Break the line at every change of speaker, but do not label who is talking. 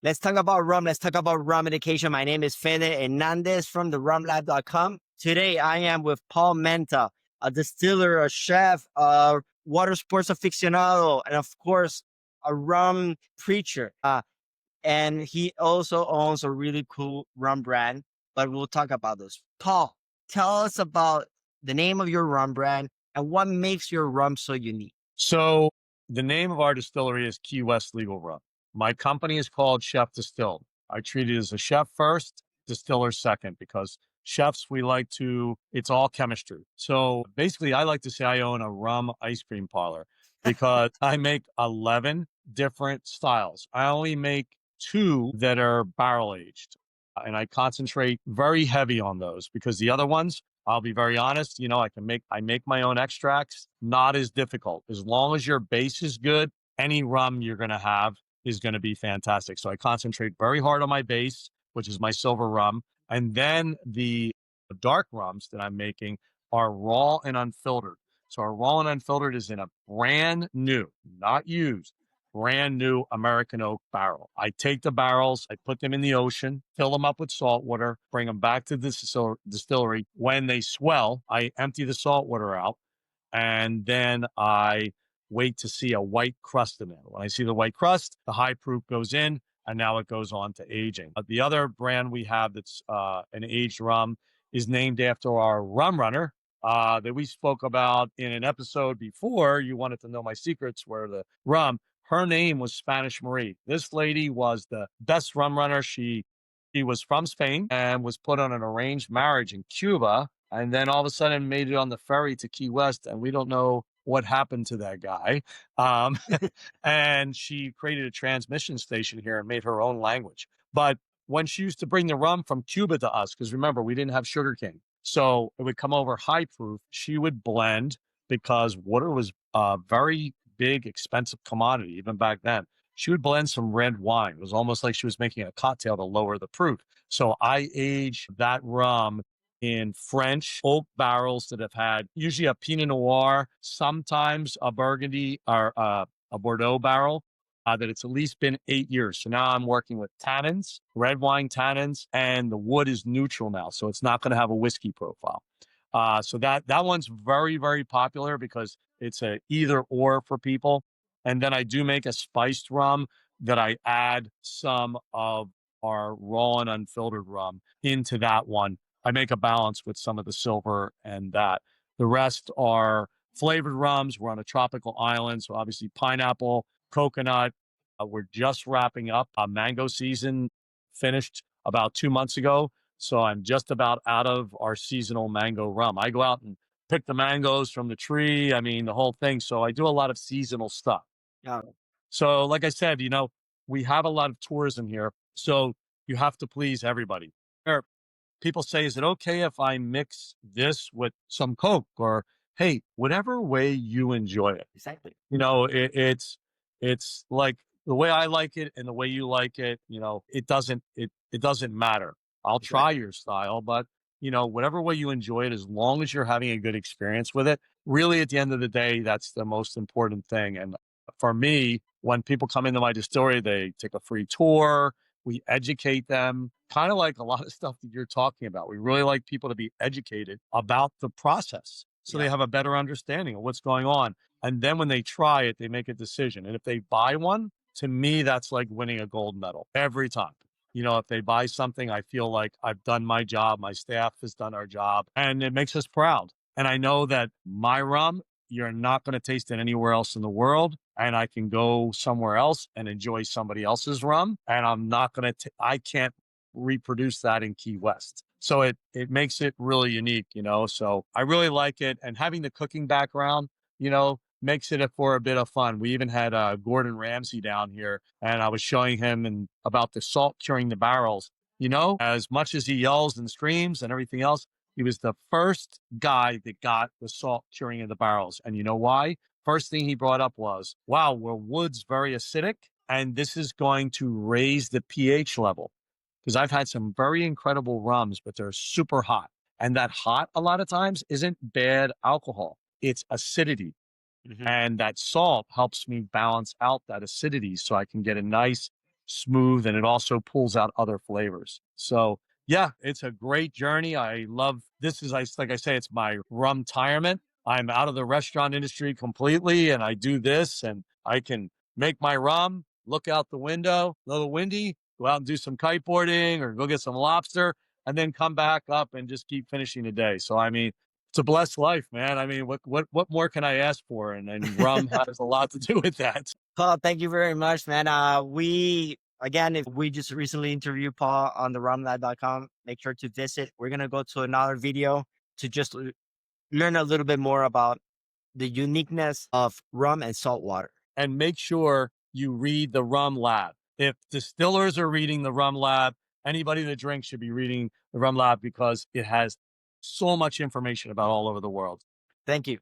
Let's talk about rum. Let's talk about rum education. My name is Fede Hernandez from the rumlab.com. Today, I am with Paul Menta, a distiller, a chef, a water sports aficionado, and of course, a rum preacher. And he also owns a really cool rum brand, but we'll talk about this. Paul, tell us about the name of your rum brand and what makes your rum so unique.
So the name of our distillery is Key West Legal Rum. My company is called Chef Distiller. I treat it as a chef first, distiller second, because chefs, it's all chemistry. So basically, I like to say I own a rum ice cream parlor because I make 11 different styles. I only make 2 that are barrel aged, and I concentrate very heavy on those because the other ones, I'll be very honest, I make my own extracts, not as difficult. As long as your base is good, any rum you're going to have is going to be fantastic. So I concentrate very hard on my base, which is my silver rum. And then the dark rums that I'm making are raw and unfiltered. So our raw and unfiltered is in a brand new, not used, brand new American oak barrel. I take the barrels, I put them in the ocean, fill them up with salt water, bring them back to the distillery. When they swell, I empty the salt water out, and then I wait to see a white crust in there. When I see the white crust, the high proof goes in, and now it goes on to aging. The other brand we have that's an aged rum is named after our rum runner that we spoke about in an episode before. You wanted to know my secrets where the rum. Her name was Spanish Marie. This lady was the best rum runner. She was from Spain and was put on an arranged marriage in Cuba, and then all of a sudden made it on the ferry to Key West, and we don't know what happened to that guy. And she created a transmission station here and made her own language. But when she used to bring the rum from Cuba to us, because remember, we didn't have sugarcane, so it would come over high proof, she would blend, because water was very big, expensive commodity even back then. She would blend some red wine. It was almost like she was making a cocktail to lower the proof. So I age that rum in French oak barrels that have had usually a Pinot Noir, sometimes a Burgundy or a Bordeaux barrel, that it's at least been 8 years. So now I'm working with tannins, red wine tannins, and the wood is neutral now. So it's not going to have a whiskey profile. So that one's very, very popular because it's a either or for people. And then I do make a spiced rum that I add some of our raw and unfiltered rum into that one. I make a balance with some of the silver and that. The rest are flavored rums. We're on a tropical island, so obviously pineapple, coconut. We're just wrapping up. Mango season finished about 2 months ago. So I'm just about out of our seasonal mango rum. I go out and pick the mangoes from the tree. I mean, the whole thing. So I do a lot of seasonal stuff.
Yeah.
So like I said, we have a lot of tourism here. So you have to please everybody. People say, is it okay if I mix this with some Coke? Or, hey, whatever way you enjoy it.
Exactly.
It's like the way I like it and the way you like it, it doesn't matter. I'll try your style, but whatever way you enjoy it, as long as you're having a good experience with it, really at the end of the day, that's the most important thing. And for me, when people come into my distillery, they take a free tour. We educate them, kind of like a lot of stuff that you're talking about. We really like people to be educated about the process so they have a better understanding of what's going on. And then when they try it, they make a decision. And if they buy one, to me, that's like winning a gold medal every time. If they buy something, I feel like I've done my job. My staff has done our job, and it makes us proud. And I know that my rum, you're not going to taste it anywhere else in the world. And I can go somewhere else and enjoy somebody else's rum. And I'm not going to, I can't reproduce that in Key West. So it makes it really unique, so I really like it. And having the cooking background, makes it for a bit of fun. We even had Gordon Ramsay down here, and I was showing him about the salt curing the barrels. As much as he yells and screams and everything else, he was the first guy that got the salt curing of the barrels. And you know why? First thing he brought up was, wow, well, wood's very acidic, and this is going to raise the pH level. Because I've had some very incredible rums, but they're super hot. And that hot, a lot of times, isn't bad alcohol. It's acidity.
Mm-hmm.
And that salt helps me balance out that acidity so I can get a nice smooth, and it also pulls out other flavors. So yeah, it's a great journey. I love this. Like I say, it's my rum retirement. I'm out of the restaurant industry completely, and I do this, and I can make my rum, look out the window, a little windy, go out and do some kiteboarding or go get some lobster, and then come back up and just keep finishing the day. So I mean, it's a blessed life, man. I mean, what more can I ask for? And rum has a lot to do with that.
Paul, thank you very much, man. If we just recently interviewed Paul on the rumlab.com, make sure to visit. We're going to go to another video to just learn a little bit more about the uniqueness of rum and salt water.
And make sure you read the Rum Lab. If distillers are reading the Rum Lab, anybody that drinks should be reading the Rum Lab because it has so much information about all over the world.
Thank you.